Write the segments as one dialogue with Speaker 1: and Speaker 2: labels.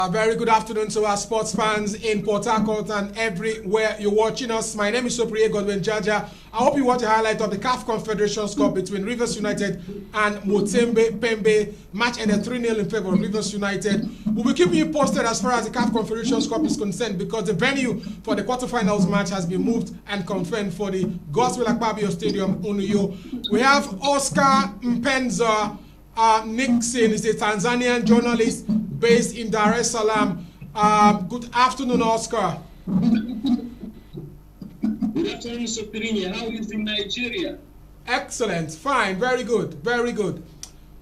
Speaker 1: A very good afternoon to our sports fans in Port Harcourt and everywhere you're watching us. My name is Sopriye Godwin Jaja. I hope you watch a highlight of the CAF Confederations Cup between Rivers United and Motembe Pembe. Match ended 3-0 in favor of Rivers United. We'll be keeping you posted as far as the CAF Confederations Cup is concerned because the venue for the quarterfinals match has been moved and confirmed for the Godswill Akpabio Stadium, Unuyo. We have Oscar Mpenza Nixon is a Tanzanian journalist based in Dar es Salaam. Good afternoon, Oscar.
Speaker 2: Good afternoon, Sopriye. How is in Nigeria?
Speaker 1: Excellent, fine, very good, very good.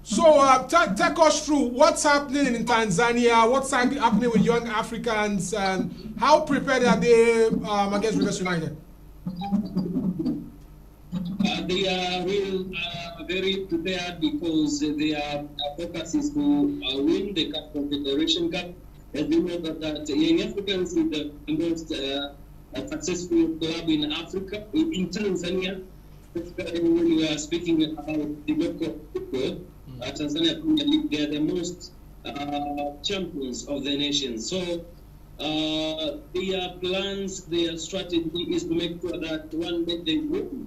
Speaker 1: So take us through what's happening in Tanzania, what's happening with young Africans, and how prepared are they against Rivers United?
Speaker 2: They are very prepared because their focus is to win the CAF Confederation Cup. As we know that Young Africans is the most successful club in Africa, in Tanzania. When we are speaking about the local football, Tanzania Premier League, they are the most champions of the nation. So their plans, their strategy is to make sure that one day they win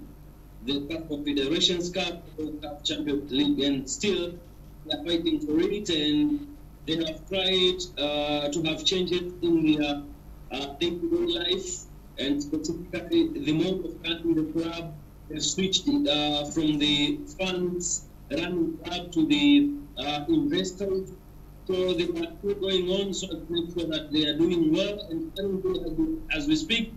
Speaker 2: the CAF Confederations Cup or CAF Champions League, and still they are fighting for it. And they have tried to have changes in their day-to-day life, and specifically the mode of running the club. They switched from the funds running club to the investors. So they are still going on so to make sure that they are doing well. And as we speak,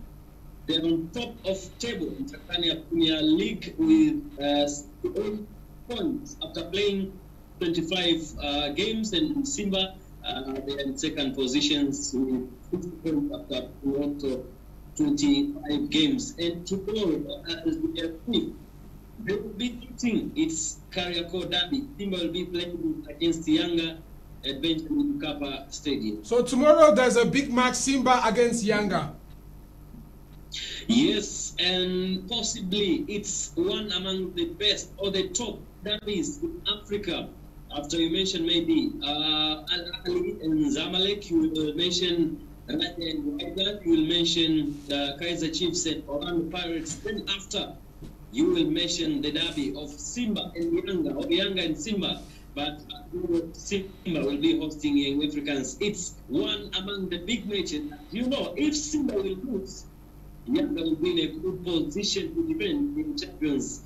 Speaker 2: they're on top of table in Tanzania Premier League with 8 points after playing 25 games, and Simba they are in second positions with 60 points after 25 games. And tomorrow, as we have seen, they will be meeting its Kariakoo derby. Simba will be playing against Yanga at Benjamin Mkapa Stadium.
Speaker 1: So tomorrow there's a big match, Simba against Yanga.
Speaker 2: Yes, and possibly it's one among the best or the top derbies in Africa. After you mentioned maybe Al Ahly and Zamalek, you will mention Raja and Wydad, you will mention Kaizer Chiefs and Orlando Pirates. Then after, you will mention the derby of Simba and Yanga, or Yanga and Simba. But Simba will be hosting Young Africans. It's one among the big matches. You know, if Simba will lose, Yanga will be in a good position to defend the champions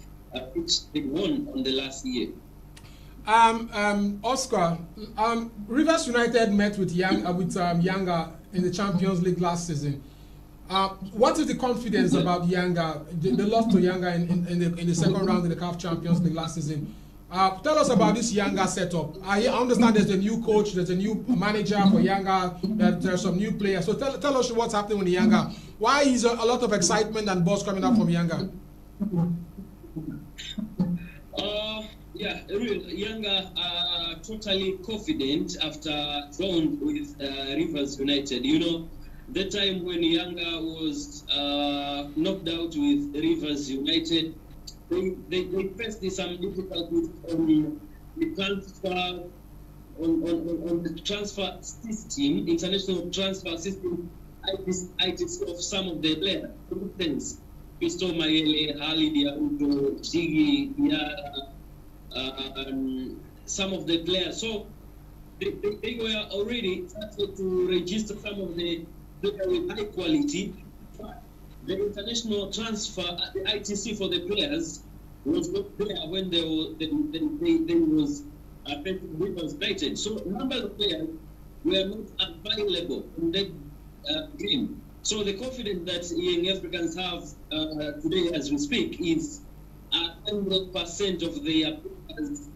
Speaker 2: which they won on the last year.
Speaker 1: Oscar, Rivers United met with Yanga in the Champions League last season. What is the confidence about Yanga? They lost to Yanga in the second round in the CAF Champions League last season. Tell us about this Yanga setup. I understand there's a new coach, there's a new manager for Yanga, there are some new players. So tell us what's happening with Yanga. Why is a lot of excitement and buzz coming up from Yanga?
Speaker 2: Yeah, Yanga are totally confident after drawing with Rivers United. You know, the time when Yanga was knocked out with Rivers United, they faced some difficulties on the transfer, on the transfer system, international transfer system, ITC of some of the players. For instance, Pisto Mayele, Halidia Udo, Shigi, Diara, some of the players. So they were already started to register some of the players with high quality. But the international transfer at the ITC for the players was not there when they was United. So a number of players were not available in that game. So the confidence that Young Africans have today as we speak is 100% of their players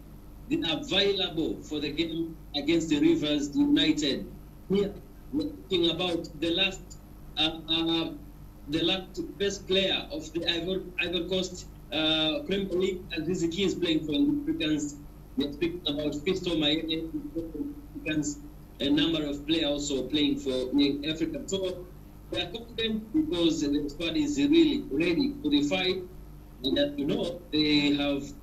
Speaker 2: available for the game against the Rivers United. Here we're talking about the last best player of the Ivory Coast Premier League, and Riziki is playing for Young Africans. We're speaking about Fisto Mayele, a number of players also playing for Young Africa. So they are confident because the squad is really ready for the fight. And as you know, they have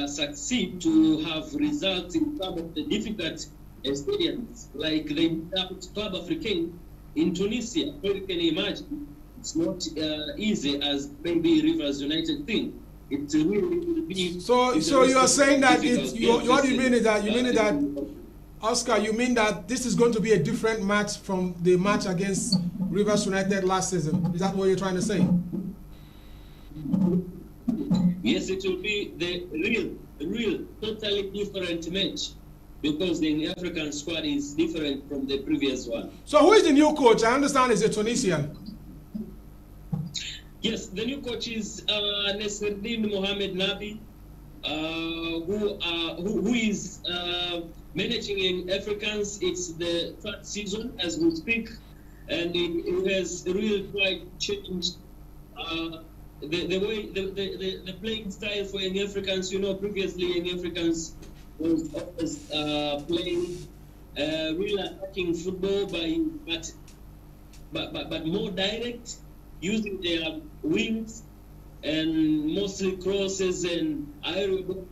Speaker 2: succeeded to have results in some of the difficult stadiums, like they have Club Africain in Tunisia. So you can imagine it's not easy as maybe Rivers United think. It really will be.
Speaker 1: So you are saying that what you mean is that Oscar, you mean that this is going to be a different match from the match against Rivers United last season? Is that what you're trying to say?
Speaker 2: Yes, it will be the real, totally different match because the African squad is different from the previous one.
Speaker 1: So who is the new coach? I understand is a Tunisian.
Speaker 2: Yes, the new coach is Nasreddin Mohamed Nabi, who is managing in Africans. It's the third season as we speak, and it has really quite changed the way the playing style for young Africans. You know, previously young Africans was always playing real attacking football, but more direct, using their wings and mostly crosses and aerial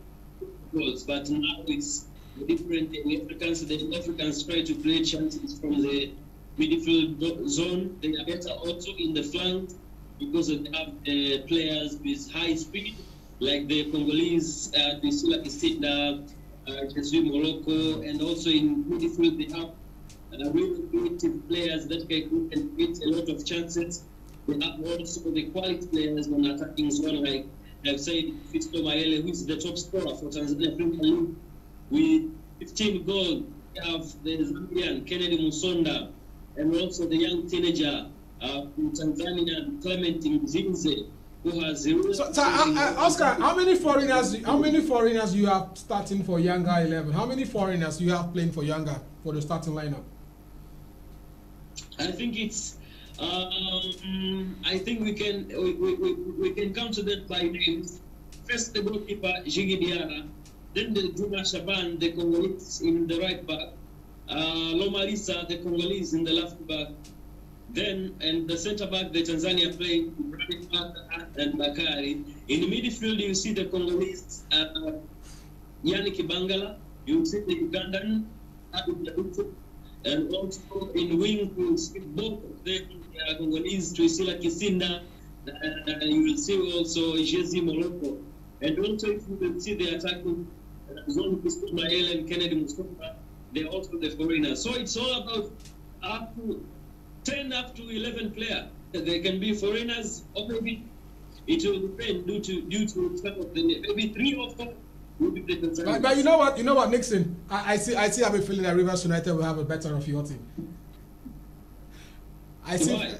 Speaker 2: balls. But now it's different. The Africans try to create chances from the midfield zone. They are better also in the flank because they have players with high speed, like the Congolese, Jesus Morocco, and also in midfield they have really creative players that can create a lot of chances. They have also the quality players on attacking zone, like I've said, Fisto Maele, who is the top scorer for Tanzania Premier League, with 15 goals. We have the Zambian Kennedy Musonda, and also the young teenager from Tanzania, Clement Mzinze, who has
Speaker 1: Oscar, how many foreigners you have starting for Yanga 11? How many foreigners you have playing for Yanga for the starting lineup?
Speaker 2: I think it's I think we can count them by names. First, the goalkeeper Jigi Diarra, then the Juma Shaban, the Congolese in the right back, Lomarisa, the Congolese in the left back, then and the centre back, the Tanzania playing and Bakari. In the midfield, you see the Congolese Yannick Bangala, you see the Ugandan and also in wing you see both of them, Congolese Trisila Kisinda, you will see also Jesus Morocco, and also if you will see the attacking Zone Ismail and Kennedy Mustafa, they're also the foreigners. So it's all about up to 10 up to 11 players. They can be foreigners, or maybe it will depend due to some of the maybe 3 or 4.
Speaker 1: But you know what, Nixon? I have a feeling that Rivers United will have a better of your team. I see.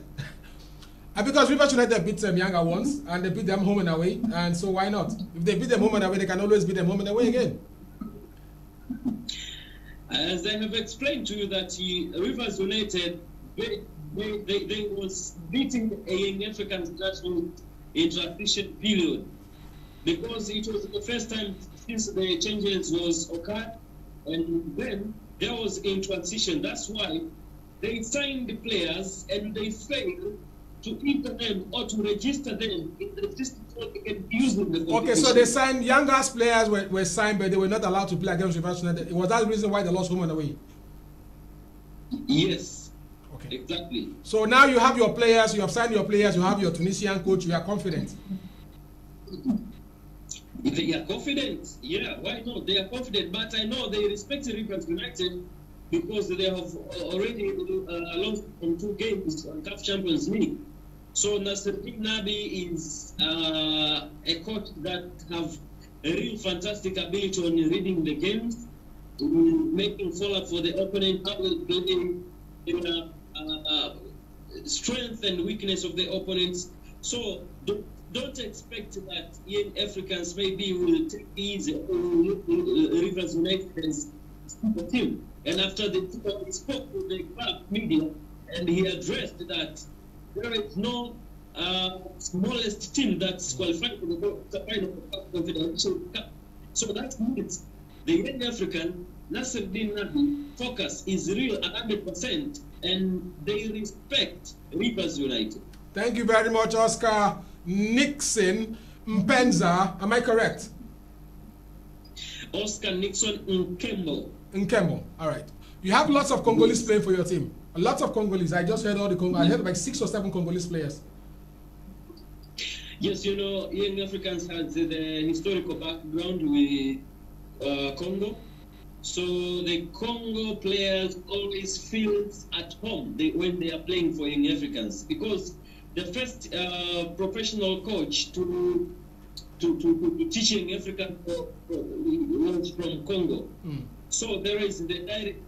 Speaker 1: Because Rivers United beat them Yanga once, and they beat them home and away, and so why not? If they beat them home and away, they can always beat them home and away again.
Speaker 2: As I have explained to you that Rivers United, they was beating a young African national in transition period, because it was the first time since the changes was occurred, and then there was in transition. That's why they signed the players and they failed to enter them or to register them in the system so they can use them.
Speaker 1: Okay, so they signed, Yanga's players were signed, but they were not allowed to play against Rivers United. Was that the reason why they lost home and away?
Speaker 2: Yes.
Speaker 1: Okay.
Speaker 2: Exactly.
Speaker 1: So now you have your players, you have signed your players, you have your Tunisian coach, you are confident.
Speaker 2: If they are confident, yeah, why not? They are confident, but I know they respect Rivers United because they have already lost from 2 games on CAF Champions League. So Nasreddin Nabi is a coach that have a real fantastic ability on reading the games, making follow-up for the opponent, how will play strength and weakness of the opponents. So don't expect that young Africans maybe will take easy on Rivers United's team. And after he spoke with the club media, and he addressed that there is no smallest team that's qualified for the final Confederation Cup. So that means the young African Nasreddin Nabi focus is real 100%, and they respect Rivers United.
Speaker 1: Thank you very much, Oscar Nixon Mpenza. Am I correct?
Speaker 2: Oscar Nixon Nkembo.
Speaker 1: Nkembo. All right. You have lots of Congolese playing for your team. Lots of Congolese. I just heard all the Congolese. I heard like 6 or 7 Congolese players.
Speaker 2: Yes, you know, Young Africans has the historical background with Congo. So the Congo players always feel at home when they are playing for Young Africans, because the first professional coach to teach Young Africans was from Congo. So there is the direct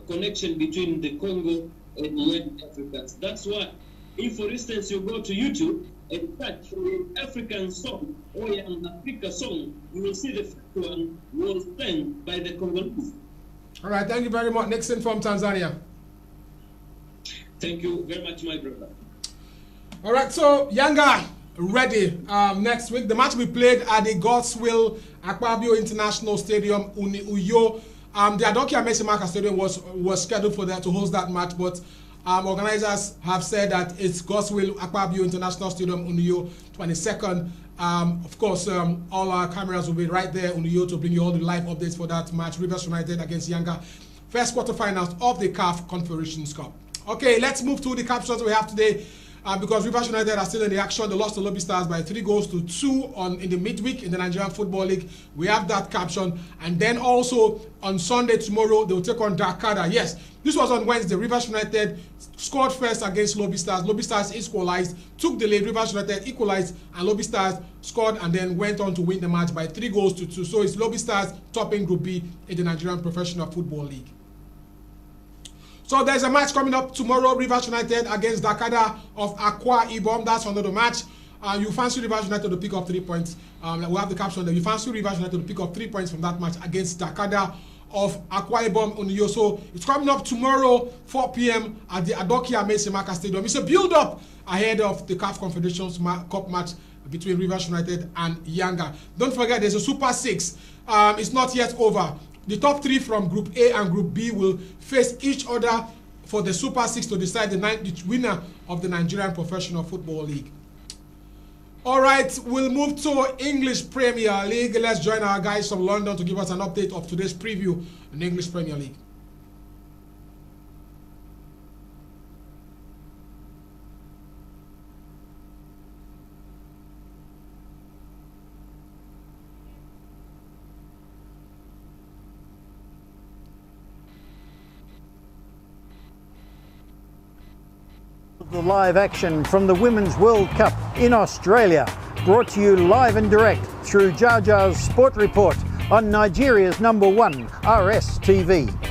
Speaker 2: connection between the Congo and Young Africans. That's why, if for instance you go to YouTube and search for an African song or an Africa song, you will see the first one was sang by the Congolese.
Speaker 1: All right, thank you very much. Next in from Tanzania.
Speaker 2: Thank you very much, my brother.
Speaker 1: All right, so Yanga ready next week. The match we played at the God's Will Akpabio International Stadium, Uyo. The Adokia Mesimaka Stadium was scheduled for that to host that match, but organizers have said that it's God's Will Akpabio International Stadium, Uyo, 22nd. Of course, all our cameras will be right there, Uyo, to bring you all the live updates for that match. Rivers United against Yanga, first quarterfinals of the CAF Confederations Cup. Okay, let's move to the captions we have today. Because Rivers United are still in the action. They lost to Lobby Stars by 3-2 in the midweek in the Nigerian Football League. We have that caption. And then also on Sunday tomorrow, they will take on Dakada. Yes, this was on Wednesday. Rivers United scored first against Lobby Stars. Lobby Stars equalized, took the lead. Rivers United equalized, and Lobby Stars scored and then went on to win the match by 3-2. So it's Lobby Stars topping Group B in the Nigerian Professional Football League. So there's a match coming up tomorrow, Rivers United against Dakada of Akwa Ibom. That's another match. You fancy Rivers United to pick up 3 points. We'll have the caption there. You fancy Rivers United to pick up 3 points from that match against Dakada of Akwa Ibom Uyo. So it's coming up tomorrow, 4 p.m. at the Adokia Mesimaka Stadium. It's a build-up ahead of the CAF Confederations Cup match between Rivers United and Yanga. Don't forget, there's a Super 6. It's not yet over. The top 3 from Group A and Group B will face each other for the Super 6 to decide the winner of the Nigerian Professional Football League. All right, we'll move to English Premier League. Let's join our guys from London to give us an update of today's preview in English Premier League.
Speaker 3: The live action from the Women's World Cup in Australia, brought to you live and direct through Jar Jar's Sport Report on Nigeria's #1 RSTV.